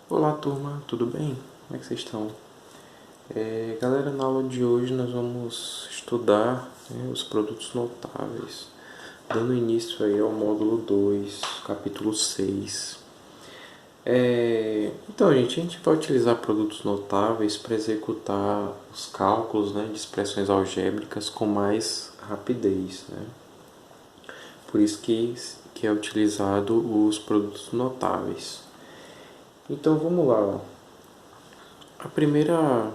Olá turma, tudo bem? Como é que vocês estão? Galera, na aula de hoje nós vamos estudar, os produtos notáveis, dando início aí ao módulo 2, capítulo 6. Então, gente, a gente vai utilizar produtos notáveis para executar os cálculos, de expressões algébricas com mais rapidez, né? Por isso que é utilizado os produtos notáveis. Então vamos lá, ó. A primeira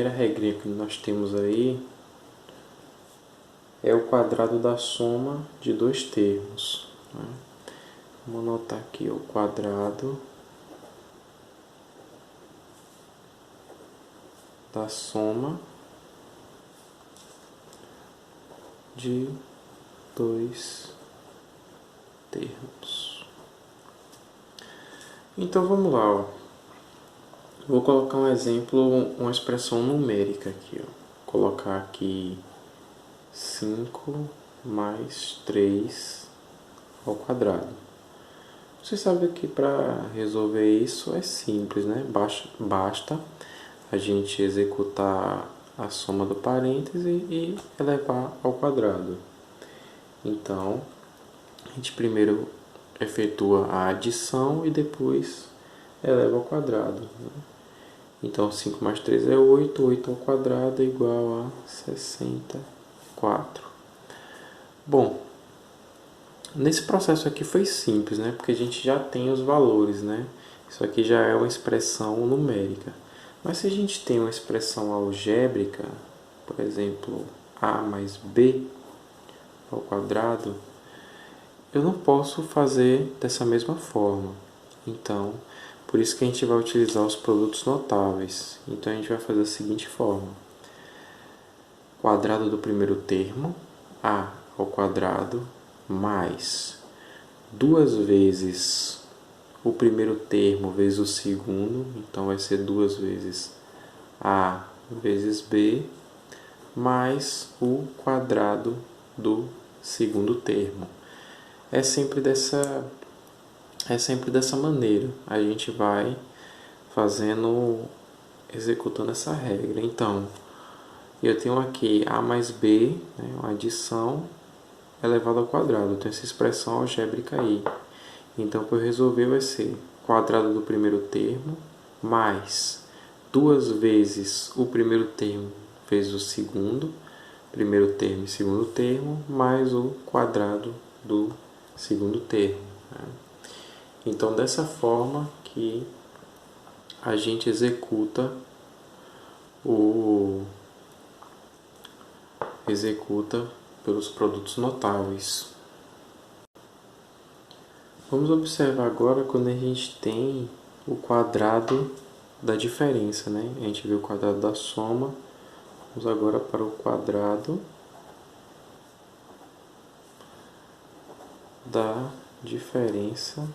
regrinha que nós temos aí é o quadrado da soma de dois termos, né? Vamos anotar aqui o quadrado da soma de dois termos. Então vamos lá, ó. Vou colocar um exemplo, uma expressão numérica aqui, ó. Vou colocar aqui 5 mais 3 ao quadrado. Você sabe que para resolver isso é simples, né? Basta a gente executar a soma do parêntese e elevar ao quadrado. Então, a gente primeiro efetua a adição e depois eleva ao quadrado, né? Então, 5 mais 3 é 8, 8 ao quadrado é igual a 64. Bom, nesse processo aqui foi simples, né? Porque a gente já tem os valores, né? Isso aqui já é uma expressão numérica. Mas se a gente tem uma expressão algébrica, por exemplo, a mais b ao quadrado, eu não posso fazer dessa mesma forma. Então, por isso que a gente vai utilizar os produtos notáveis. Então, a gente vai fazer da seguinte forma. Quadrado do primeiro termo, a ao quadrado, mais 2 vezes o primeiro termo vezes o segundo. Então, vai ser 2 vezes a vezes b, mais o quadrado do segundo termo. É sempre dessa maneira. A gente vai executando essa regra. Então, eu tenho aqui a mais b, né, uma adição elevado ao quadrado. Eu tenho essa expressão algébrica aí. Então, para eu resolver, vai ser quadrado do primeiro termo mais 2 vezes o primeiro termo vezes o segundo, primeiro termo e segundo termo, mais o quadrado do segundo termo, né? Então, dessa forma que a gente executa pelos produtos notáveis. Vamos observar agora quando a gente tem o quadrado da diferença, né? A gente viu o quadrado da soma. Vamos agora para o quadrado da diferença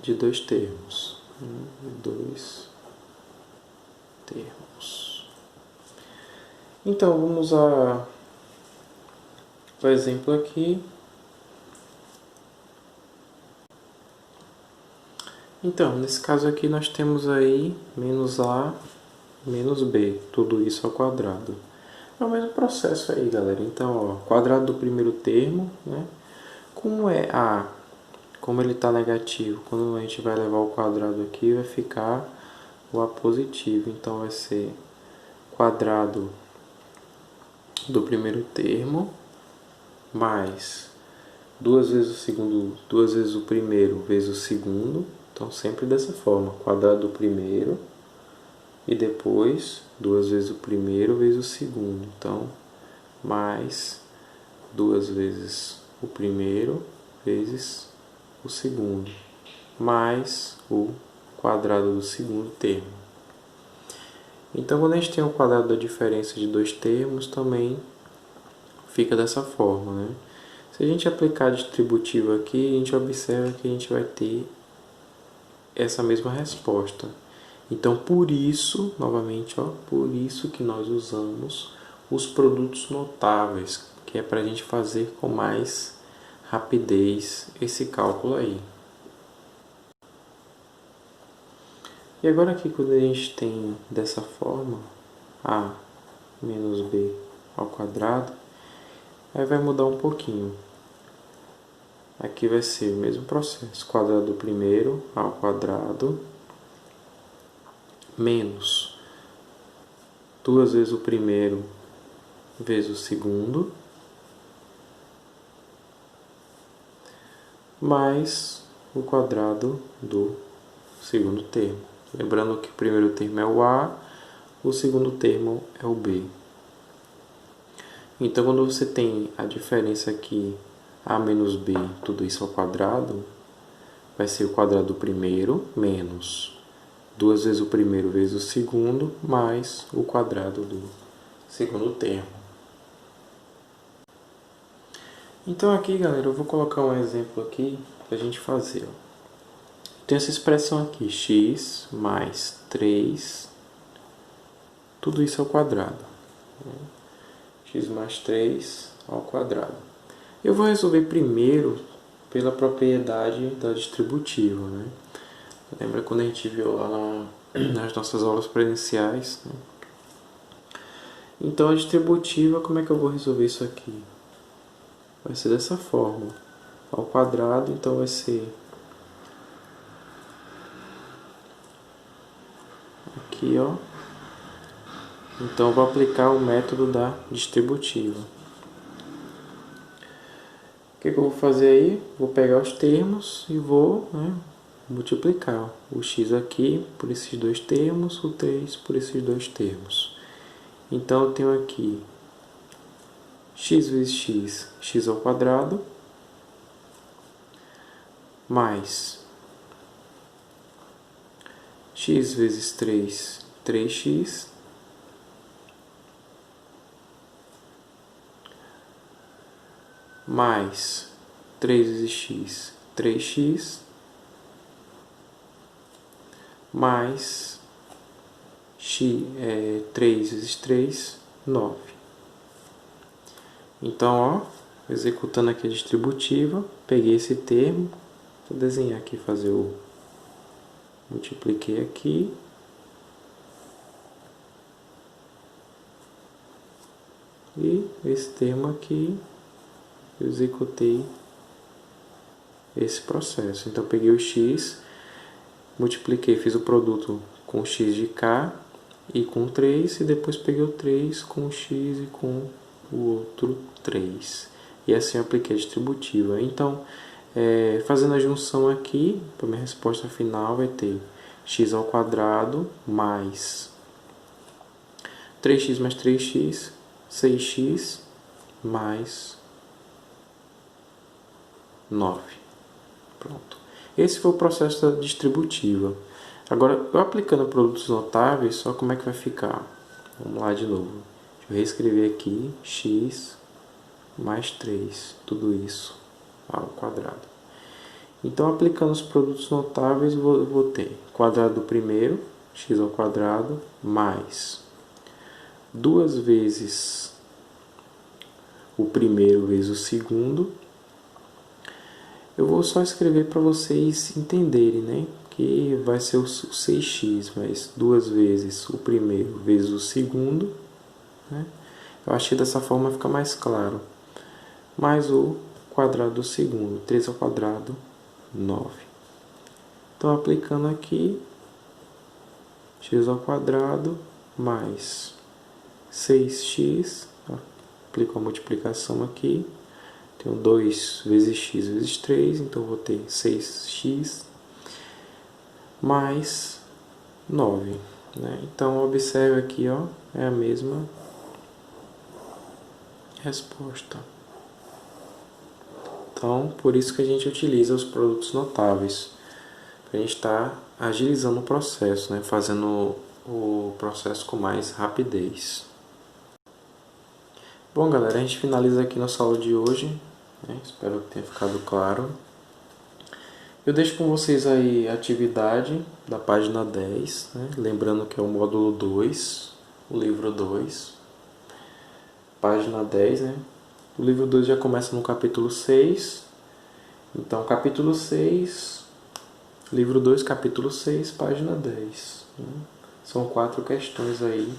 de dois termos. Dois termos. Então, vamos ao exemplo aqui. Então, nesse caso aqui nós temos aí menos a menos b, tudo isso ao quadrado. É o mesmo processo aí, galera. Então, ó, quadrado do primeiro termo, né? Como ele está negativo, quando a gente vai levar ao quadrado aqui, vai ficar o a positivo. Então, vai ser quadrado do primeiro termo mais 2 vezes o segundo, 2 vezes o primeiro vezes o segundo. Então, sempre dessa forma, quadrado do primeiro e depois 2 vezes o primeiro vezes o segundo. Então, mais 2 vezes o primeiro vezes o segundo, mais o quadrado do segundo termo. Então, quando a gente tem o quadrado da diferença de dois termos, também fica dessa forma, né? Se a gente aplicar a distributiva aqui, a gente observa que a gente vai ter essa mesma resposta. Então, por isso, novamente, ó, por isso que nós usamos os produtos notáveis, que é para a gente fazer com mais rapidez esse cálculo aí. E agora aqui, quando a gente tem dessa forma, a menos b ao quadrado, aí vai mudar um pouquinho. Aqui vai ser o mesmo processo, quadrado do primeiro ao quadrado, menos 2 vezes o primeiro vezes o segundo, mais o quadrado do segundo termo. Lembrando que o primeiro termo é o A, o segundo termo é o B. Então, quando você tem a diferença aqui, A menos B, tudo isso ao quadrado, vai ser o quadrado do primeiro menos 2 vezes o primeiro vezes o segundo, mais o quadrado do segundo termo. Então aqui, galera, eu vou colocar um exemplo aqui para a gente fazer. Tem essa expressão aqui, x mais 3, tudo isso ao quadrado. X mais 3 ao quadrado. Eu vou resolver primeiro pela propriedade da distributiva, né? Lembra quando a gente viu lá nas nossas aulas presenciais, né? Então a distributiva, como é que eu vou resolver isso aqui? Vai ser dessa forma. Ao quadrado, então vai ser aqui, ó. Então eu vou aplicar o método da distributiva. O que eu vou fazer aí? Vou pegar os termos e vou, né, multiplicar o x aqui por esses dois termos, o 3 por esses dois termos. Então eu tenho aqui x vezes x, x ao quadrado, mais x vezes 3, 3x, mais 3 vezes x, 3x, mais 3 vezes 3, 9. Então, ó, executando aqui a distributiva, peguei esse termo, vou desenhar aqui, fazer o... multipliquei aqui, e esse termo aqui, eu executei esse processo. Então, peguei o x, multipliquei, fiz o produto com o x de cá e com 3, e depois peguei o 3 com o x e com o outro 3. E assim eu apliquei a distributiva. Então, fazendo a junção aqui, a minha resposta final vai ter x ao quadrado mais 3x mais 3x, 6x mais 9. Pronto. Esse foi o processo da distributiva. Agora, eu aplicando produtos notáveis, só como é que vai ficar? Vamos lá de novo. Deixa eu reescrever aqui, x mais 3, tudo isso ao quadrado. Então, aplicando os produtos notáveis, vou ter quadrado do primeiro, x ao quadrado, mais 2 vezes o primeiro vezes o segundo. Eu vou só escrever para vocês entenderem, né? Que vai ser o 6x, mas 2 vezes o primeiro vezes o segundo, né? Eu acho que dessa forma fica mais claro. Mais o quadrado do segundo, 3 ao quadrado, 9. Então, aplicando aqui, x ao quadrado mais 6x, aplico a multiplicação aqui, tenho 2 vezes x vezes 3, então vou ter 6x mais 9. Né? Então, observe aqui, ó, é a mesma resposta. Então, por isso que a gente utiliza os produtos notáveis, para a gente estar agilizando o processo, né? Fazendo o processo com mais rapidez. Bom, galera, a gente finaliza aqui nossa aula de hoje, né? Espero que tenha ficado claro. Eu deixo com vocês aí a atividade da página 10, né? Lembrando que é o módulo 2, o livro 2, página 10, né? O livro 2 já começa no capítulo 6, Então, capítulo 6, livro 2, capítulo 6, página 10. São 4 questões aí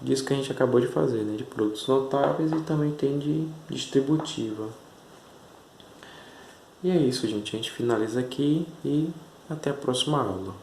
disso que a gente acabou de fazer, né? De produtos notáveis, e também tem de distributiva. E é isso, gente. A gente finaliza aqui e até a próxima aula.